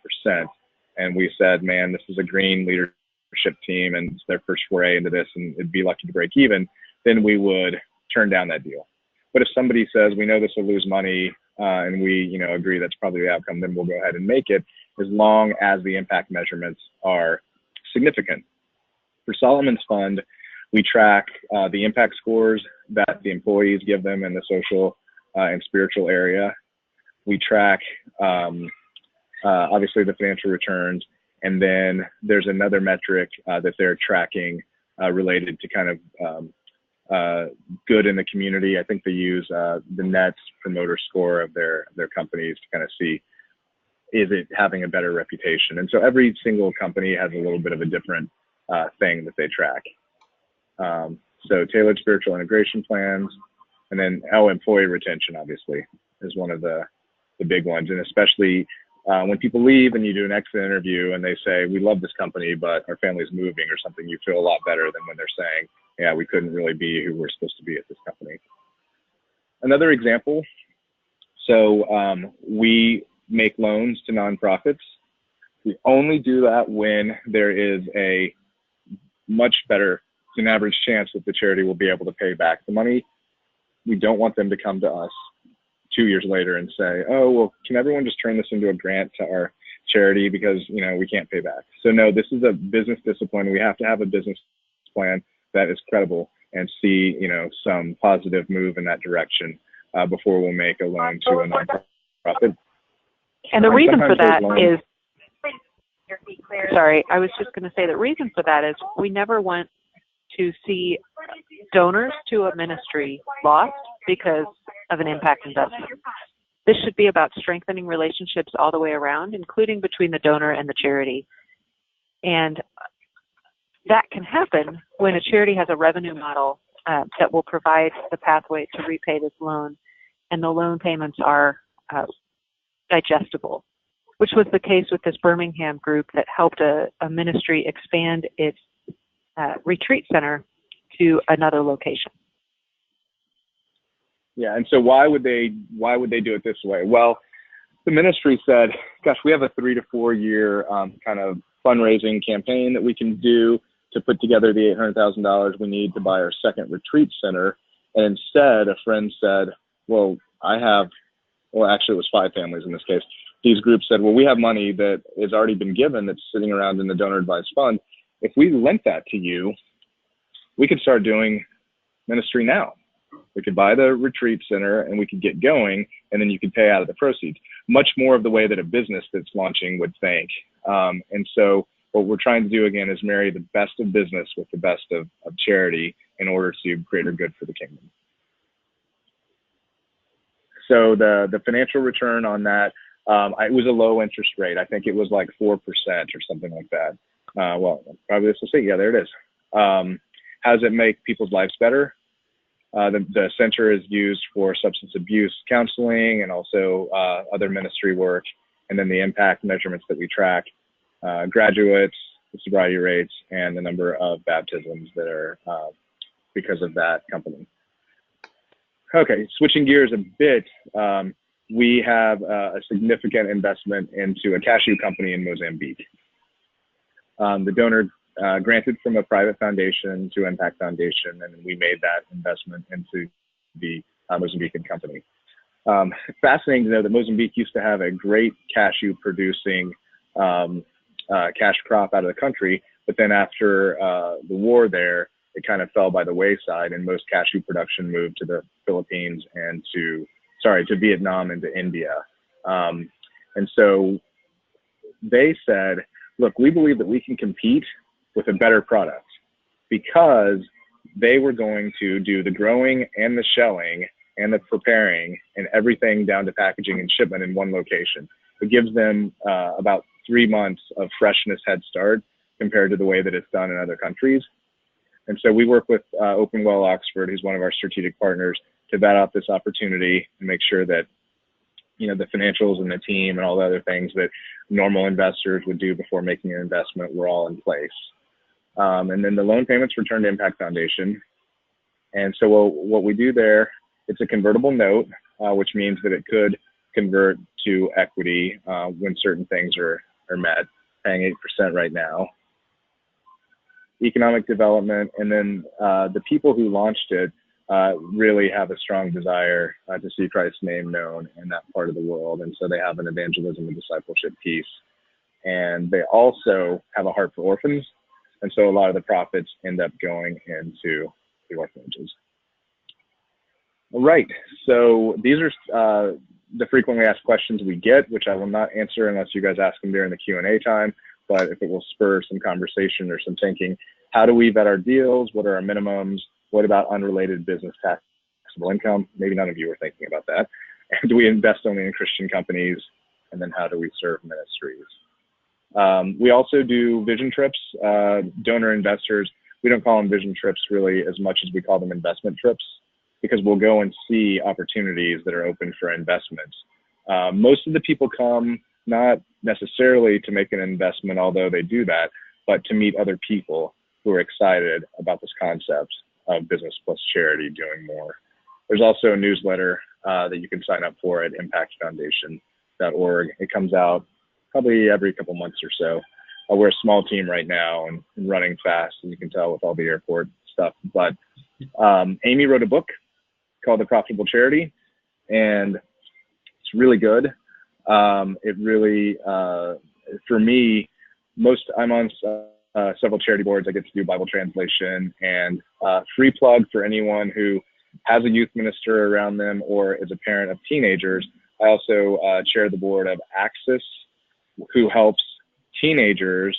and we said, man, this is a green leadership team and it's their first foray into this and it'd be lucky to break even, then we would turn down that deal. But if somebody says, we know this will lose money and we agree that's probably the outcome, then we'll go ahead and make it, as long as the impact measurements are significant. For Solomon's Fund, we track the impact scores that the employees give them in the social and spiritual area. We track, obviously, the financial returns. And then there's another metric that they're tracking related to kind of good in the community. I think they use the Net Promoter Score of their companies to kind of see, is it having a better reputation? And so every single company has a little bit of a different thing that they track. So tailored spiritual integration plans, and then employee retention, obviously, is one of the big ones. And especially when people leave and you do an exit interview and they say, we love this company, but our family's moving or something, you feel a lot better than when they're saying, yeah, we couldn't really be who we're supposed to be at this company. Another example, so we make loans to nonprofits. We only do that when there is a much better than average chance that the charity will be able to pay back the money. We don't want them to come to us 2 years later and say, oh, well, can everyone just turn this into a grant to our charity because, we can't pay back. So no, this is a business discipline. We have to have a business plan that is credible and see, some positive move in that direction before we'll make a loan to a nonprofit. And the reason for that is, sorry, I was just going to say the reason for that is we never want to see donors to a ministry lost because of an impact investment. This should be about strengthening relationships all the way around, including between the donor and the charity. And that can happen when a charity has a revenue model that will provide the pathway to repay this loan, and the loan payments are digestible, which was the case with this Birmingham group that helped a ministry expand its retreat center to another location. Yeah, and so why would they do it this way? Well, the ministry said, gosh, we have a 3 to 4 year kind of fundraising campaign that we can do to put together the $800,000 we need to buy our second retreat center. And instead, a friend said, well, actually it was 5 families in this case. These groups said, well, we have money that has already been given that's sitting around in the donor advised fund. If we lent that to you, we could start doing ministry now. We could buy the retreat center and we could get going, and then you could pay out of the proceeds. Much more of the way that a business that's launching would think. And so what we're trying to do, again, is marry the best of business with the best of charity in order to greater good for the kingdom. So the financial return on that, it was a low interest rate. I think it was like 4% or something like that. Well, probably this will see. Yeah, there it is. How does it make people's lives better? The center is used for substance abuse counseling and also other ministry work. And then the impact measurements that we track, graduates, the sobriety rates, and the number of baptisms that are because of that company. Okay, switching gears a bit. we have a significant investment into a cashew company in Mozambique. The donor granted from a private foundation to Impact Foundation, and we made that investment into the Mozambican company. Fascinating to know that Mozambique used to have a great cashew producing cash crop out of the country, but then after the war there, it kind of fell by the wayside, and most cashew production moved to the Philippines and to Vietnam and to India. And so they said, look, we believe that we can compete with a better product, because they were going to do the growing and the shelling and the preparing and everything down to packaging and shipment in one location. It gives them about 3 months of freshness head start compared to the way that it's done in other countries. And so we work with Openwell Oxford, who's one of our strategic partners, to vet out this opportunity and make sure that, you know, the financials and the team and all the other things that normal investors would do before making an investment were all in place. And then the loan payments return to Impact Foundation. And so what we do there, it's a convertible note, which means that it could convert to equity when certain things are met, paying 8% right now. Economic development, and then the people who launched it really have a strong desire to see Christ's name known in that part of the world. And so they have an evangelism and discipleship piece. And they also have a heart for orphans. And so a lot of the profits end up going into the orphanages. All right, so these are the frequently asked questions we get, which I will not answer unless you guys ask them during the Q&A time. But if it will spur some conversation or some thinking, how do we vet our deals? What are our minimums? What about unrelated business taxable income? Maybe none of you were thinking about that. And do we invest only in Christian companies? And then how do we serve ministries? We also do vision trips, donor investors. We don't call them vision trips really as much as we call them investment trips, because we'll go and see opportunities that are open for investments. Most of the people come not necessarily to make an investment, although they do that, but to meet other people who are excited about this concept of business plus charity doing more. There's also a newsletter that you can sign up for at impactfoundation.org. It comes out probably every couple months or so. We're a small team right now and running fast, as you can tell with all the airport stuff. But Amy wrote a book called The Profitable Charity, and it's really good. It really, for me, I'm on several charity boards. I get to do Bible translation, and free plug for anyone who has a youth minister around them or is a parent of teenagers. I also chair the board of Axis, who helps teenagers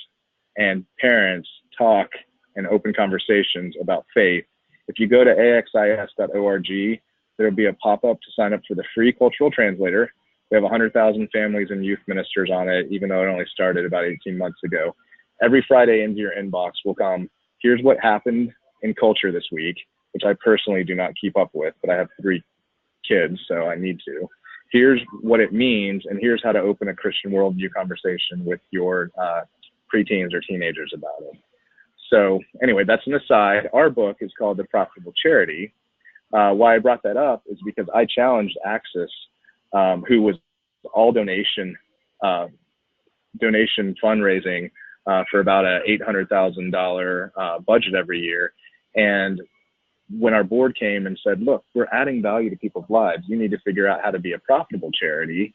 and parents talk and open conversations about faith. If you go to axis.org, there'll be a pop-up to sign up for the free cultural translator. We have 100,000 families and youth ministers on it, even though it only started about 18 months ago. Every Friday into your inbox will come, here's what happened in culture this week, which I personally do not keep up with, but I have 3 kids, so I need to. Here's what it means, and here's how to open a Christian worldview conversation with your preteens or teenagers about it. So anyway, that's an aside. Our book is called The Profitable Charity. Why I brought that up is because I challenged Axis, who was all donation fundraising for about a $800,000 budget every year. And when our board came and said, look, we're adding value to people's lives, you need to figure out how to be a profitable charity,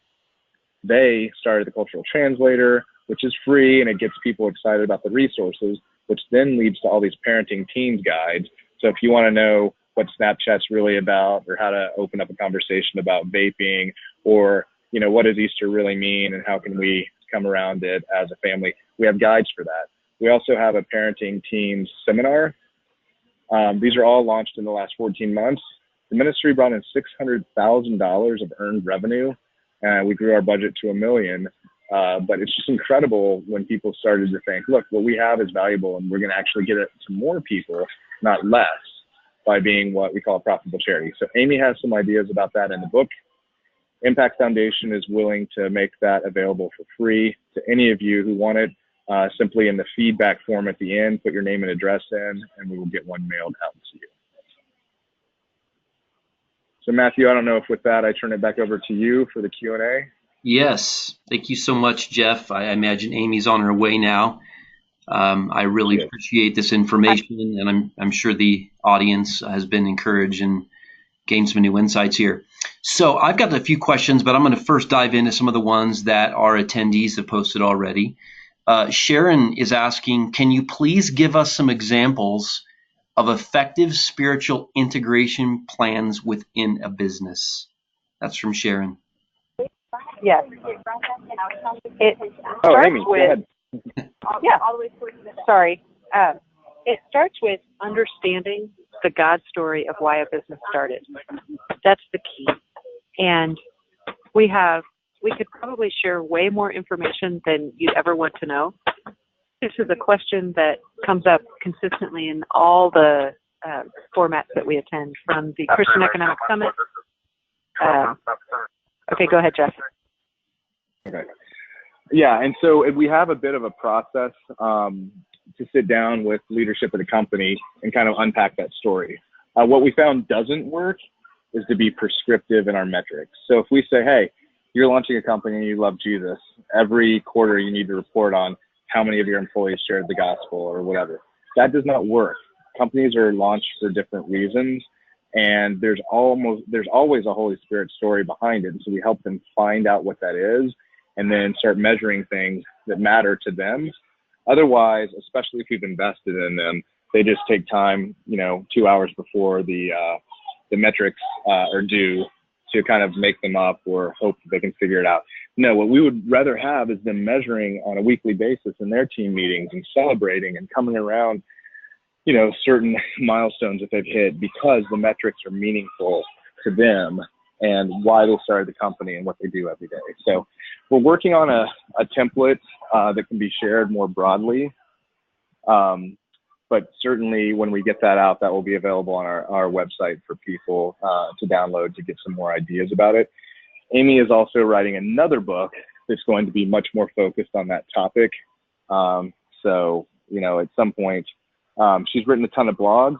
they started the Cultural Translator, which is free, and it gets people excited about the resources, which then leads to all these parenting teens guides. So if you want to know what Snapchat's really about, or how to open up a conversation about vaping, or, you know, what does Easter really mean and how can we come around it as a family, we have guides for that. We also have a parenting teens seminar. These are all launched in the last 14 months. The ministry brought in $600,000 of earned revenue, and we grew our budget to $1 million. But it's just incredible when people started to think, look, what we have is valuable, and we're going to actually get it to more people, not less, by being what we call a profitable charity. So Amy has some ideas about that in the book. Impact Foundation is willing to make that available for free to any of you who want it. Simply in the feedback form at the end, put your name and address in, and we will get one mailed out to you. So Matthew, I don't know if with that I turn it back over to you for the Q&A. Yes, thank you so much, Jeff. I imagine Amy's on her way now. I really Yes. appreciate this information, and I'm sure the audience has been encouraged and gained some new insights here. So I've got a few questions, but I'm going to first dive into some of the ones that our attendees have posted already. Sharon is asking, can you please give us some examples of effective spiritual integration plans within a business? That's from Sharon. Yes. It Oh, starts Amy, go with, ahead. yeah, sorry. It starts with understanding the God story of why a business started. That's the key. And we could probably share way more information than you'd ever want to know. This is a question that comes up consistently in all the formats that we attend, from the Christian Economic Summit. Okay, go ahead, Jeff. Okay. Yeah, and so we have a bit of a process to sit down with leadership of the company and kind of unpack that story. What we found doesn't work is to be prescriptive in our metrics. So if we say, hey, you're launching a company and you love Jesus, every quarter you need to report on how many of your employees shared the gospel or whatever. That does not work. Companies are launched for different reasons, and there's always a Holy Spirit story behind it. And so we help them find out what that is and then start measuring things that matter to them. Otherwise, especially if we've invested in them, they just take time, 2 hours before the metrics are due to kind of make them up or hope that they can figure it out. No, what we would rather have is them measuring on a weekly basis in their team meetings and celebrating and coming around, certain milestones that they've hit, because the metrics are meaningful to them and why they started the company and what they do every day. So we're working on a template that can be shared more broadly. But certainly when we get that out, that will be available on our website for people to download to get some more ideas about it. Amy is also writing another book that's going to be much more focused on that topic. So, at some point, she's written a ton of blogs,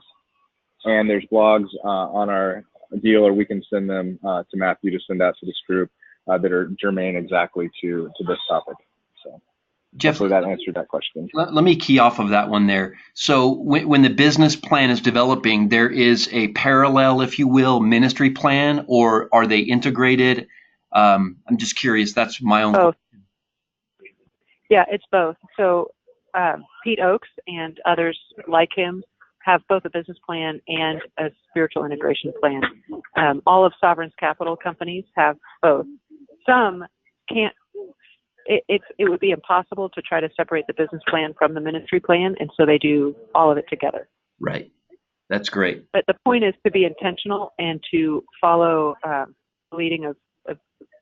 and there's blogs on our deal, or we can send them to Matthew to send out to this group that are germane exactly to this topic. So Jeff, hopefully that answered that question. let me key off of that one there. So when the business plan is developing, there is a parallel, if you will, ministry plan, or are they integrated? I'm just curious. That's my own. Both. Yeah, it's both. So Pete Oakes and others like him have both a business plan and a spiritual integration plan. All of Sovereign's Capital companies have both. Some can't. It would be impossible to try to separate the business plan from the ministry plan, and so they do all of it together. Right. That's great. But the point is to be intentional and to follow the leading of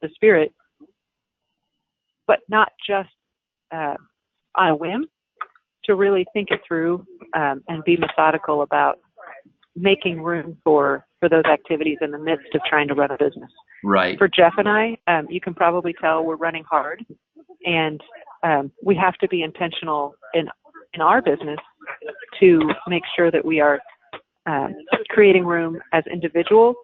the Spirit, but not just on a whim, to really think it through and be methodical about making room for those activities in the midst of trying to run a business. Right. For Jeff and I, you can probably tell we're running hard, and we have to be intentional in our business to make sure that we are creating room as individuals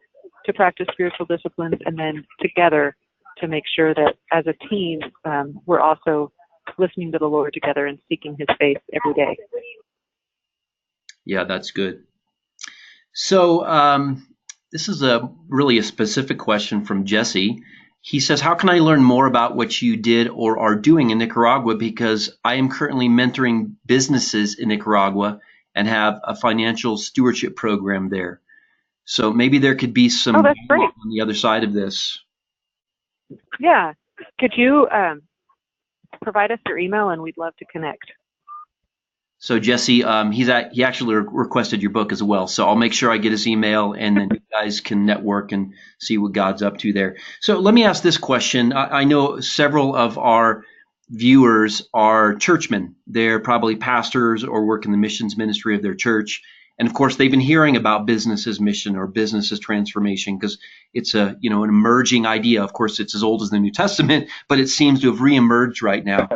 to practice spiritual disciplines, and then together to make sure that as a team, we're also listening to the Lord together and seeking his face every day. Yeah, that's good. So this is really a specific question from Jesse. He says, how can I learn more about what you did or are doing in Nicaragua? Because I am currently mentoring businesses in Nicaragua and have a financial stewardship program there. So maybe there could be some that's great. on the other side of this. Yeah. Could you provide us your email, and we'd love to connect. So Jesse, he actually requested your book as well. So I'll make sure I get his email, and then you guys can network and see what God's up to there. So let me ask this question. I know several of our viewers are churchmen. They're probably pastors or work in the missions ministry of their church. And of course, they've been hearing about business as mission or business as transformation because it's an emerging idea. Of course, it's as old as the New Testament, but it seems to have reemerged right now.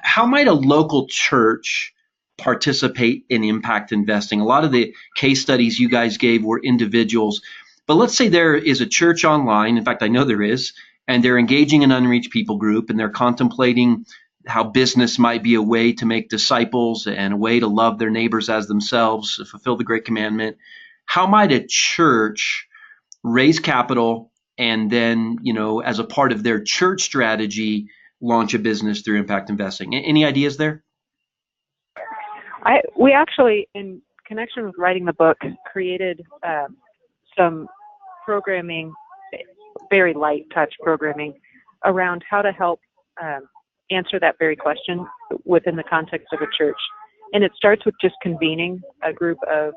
How might a local church participate in impact investing? A lot of the case studies you guys gave were individuals, But let's say there is a church online. In fact, I know there is, and they're engaging an unreached people group, and they're contemplating how business might be a way to make disciples and a way to love their neighbors as themselves, to fulfill the great commandment. How might a church raise capital and then, as a part of their church strategy, launch a business through impact investing? Any ideas there? We actually, in connection with writing the book, created some programming, very light touch programming, around how to help answer that very question within the context of a church. And it starts with just convening a group of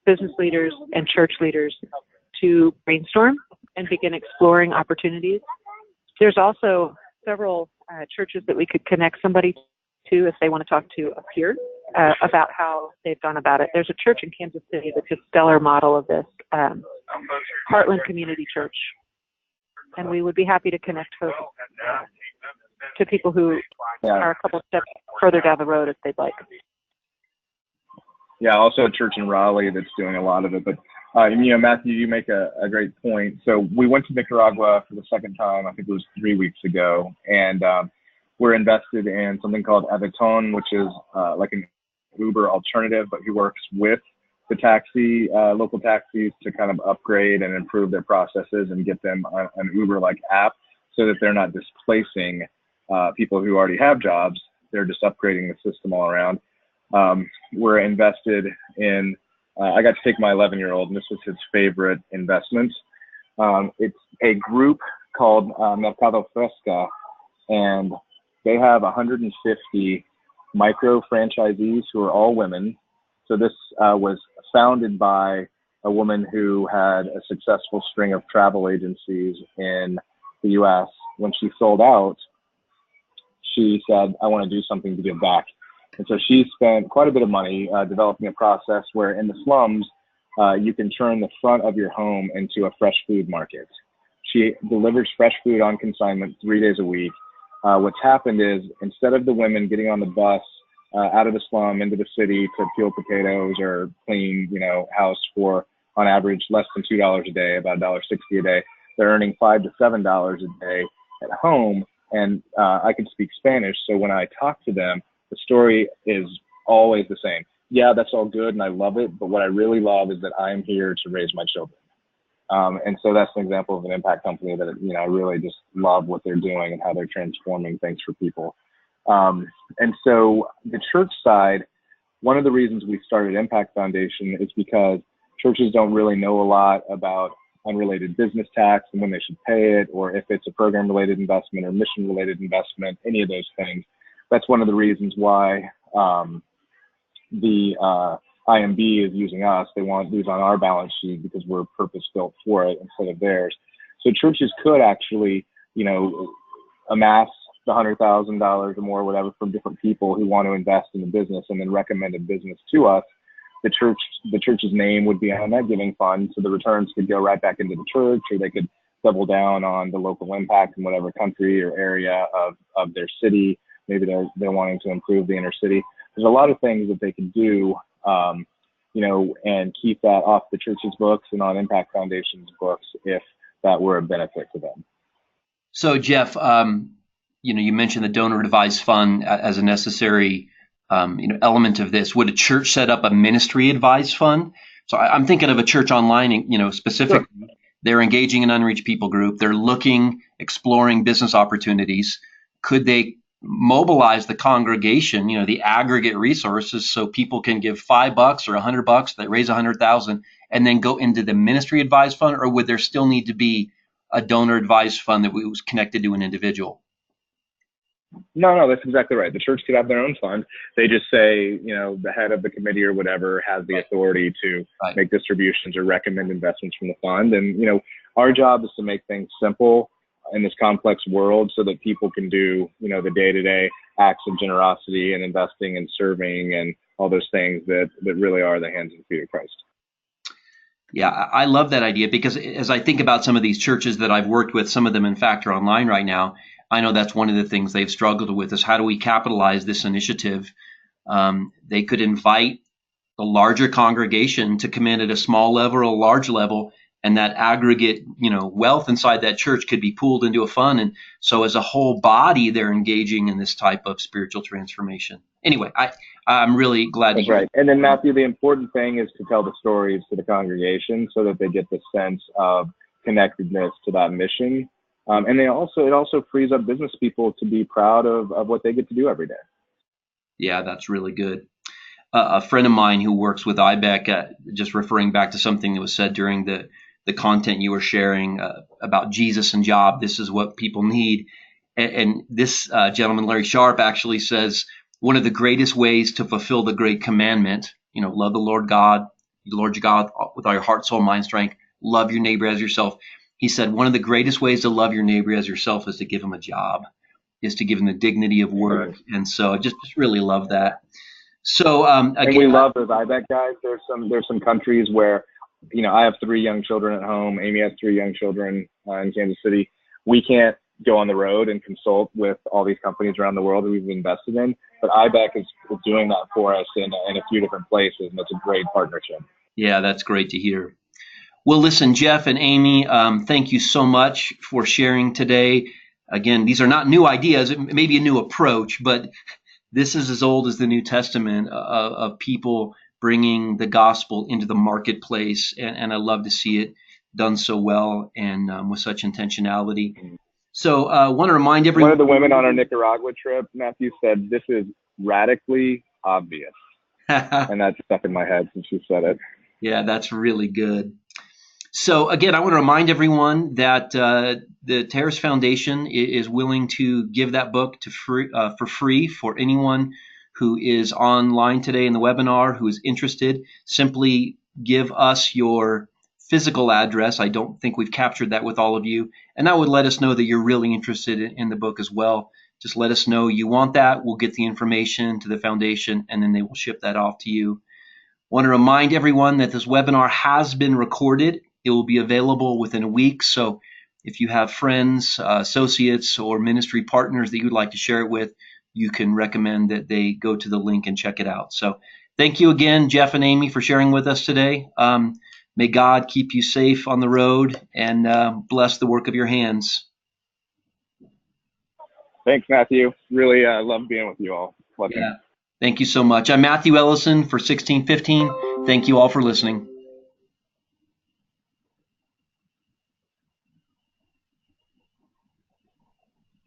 business leaders and church leaders to brainstorm and begin exploring opportunities. There's also several churches that we could connect somebody to if they want to talk to a peer about how they've gone about it. There's a church in Kansas City that's a stellar model of this, Heartland Community Church. And we would be happy to connect folks to people who are a couple steps further down the road if they'd like. Yeah, also a church in Raleigh that's doing a lot of it. But, Matthew, you make a great point. So we went to Nicaragua for the second time, I think it was 3 weeks ago, and we're invested in something called Aviton, which is like an Uber alternative, but he works with the local taxis to kind of upgrade and improve their processes and get them an Uber-like app so that they're not displacing people who already have jobs. They're just upgrading the system all around. We're invested in, I got to take my 11-year-old, and this was his favorite investment. It's a group called Mercado Fresca, and they have 150 micro franchisees who are all women. So this was founded by a woman who had a successful string of travel agencies in the U.S. When she sold out, she said, I want to do something to give back. And so she spent quite a bit of money developing a process where in the slums, you can turn the front of your home into a fresh food market. She delivers fresh food on consignment 3 days a week. What's happened is instead of the women getting on the bus out of the slum into the city to peel potatoes or clean, house for, on average, less than $2 a day, about $1.60 a day, they're earning $5 to $7 a day at home. And I can speak Spanish, so when I talk to them, the story is always the same. Yeah, that's all good, and I love it, but what I really love is that I'm here to raise my children. And so that's an example of an impact company that, I really just love what they're doing and how they're transforming things for people. And so the church side, one of the reasons we started Impact Foundation is because churches don't really know a lot about unrelated business tax and when they should pay it, or if it's a program-related investment or mission-related investment, any of those things. That's one of the reasons why the IMB is using us. They want these on our balance sheet because we're purpose-built for it instead of theirs. So churches could actually, amass the $100,000 or more, whatever, from different people who want to invest in the business and then recommend a business to us. The church's name would be on that giving fund, so the returns could go right back into the church, or they could double down on the local impact in whatever country or area of their city. Maybe they're wanting to improve the inner city. There's a lot of things that they can do, and keep that off the church's books and on Impact Foundation's books if that were a benefit to them. So, Jeff, you mentioned the donor advised fund as a necessary element of this. Would a church set up a ministry advised fund? So I'm thinking of a church online, specifically. Sure. They're engaging an unreached people group. They're exploring business opportunities. Could they mobilize the congregation, the aggregate resources, so people can give $5 or $100, they raise 100,000, and then go into the ministry advised fund? Or would there still need to be a donor advised fund that was connected to an individual? No, that's exactly right. The church could have their own fund. They just say, the head of the committee or whatever has the authority to make distributions or recommend investments from the fund. And, our job is to make things simple in this complex world so that people can do, the day-to-day acts of generosity and investing and serving and all those things that really are the hands and feet of Christ. Yeah, I love that idea, because as I think about some of these churches that I've worked with, some of them in fact are online right now, I know that's one of the things they've struggled with is how do we capitalize this initiative? They could invite the larger congregation to come in at a small level or a large level and that aggregate, wealth inside that church could be pooled into a fund. And so as a whole body, they're engaging in this type of spiritual transformation. Anyway, I'm really glad That's to hear right. And then Matthew, the important thing is to tell the stories to the congregation so that they get the sense of connectedness to that mission. And it also frees up business people to be proud of what they get to do every day. Yeah, that's really good. A friend of mine who works with IBEC, just referring back to something that was said during the content you were sharing about Jesus and job, this is what people need. And this gentleman, Larry Sharp, actually says one of the greatest ways to fulfill the great commandment, love the Lord your God with all your heart, soul, mind, strength, love your neighbor as yourself. He said one of the greatest ways to love your neighbor as yourself is to give him a job, is to give him the dignity of work. Right. And so I just really love that. So again, and we love those IBEC guys. There's some countries where, I have 3 young children at home. Amy has 3 young children in Kansas City. We can't go on the road and consult with all these companies around the world that we've invested in, but IBEC is doing that for us in a few different places, and it's a great partnership. Yeah, that's great to hear. Well, listen, Jeff and Amy, thank you so much for sharing today. Again, these are not new ideas. It may be a new approach, but this is as old as the New Testament of people bringing the gospel into the marketplace, and I love to see it done so well and with such intentionality. So I want to remind everyone. One of the women on our Nicaragua trip, Matthew, said, "This is radically obvious." And that stuck in my head since she said it. Yeah, that's really good. So again, I want to remind everyone that the Terrace Foundation is willing to give that book for free for anyone who is online today in the webinar who is interested. Simply give us your physical address. I don't think we've captured that with all of you, and that would let us know that you're really interested in the book as well. Just let us know you want that. We'll get the information to the foundation, and then they will ship that off to you. Want to remind everyone that this webinar has been recorded. It will be available within a week. So if you have friends, associates, or ministry partners that you'd like to share it with, you can recommend that they go to the link and check it out. So thank you again, Jeff and Amy, for sharing with us today. May God keep you safe on the road and bless the work of your hands. Thanks, Matthew. Really love being with you all. Yeah. Thank you so much. I'm Matthew Ellison for 1615. Thank you all for listening.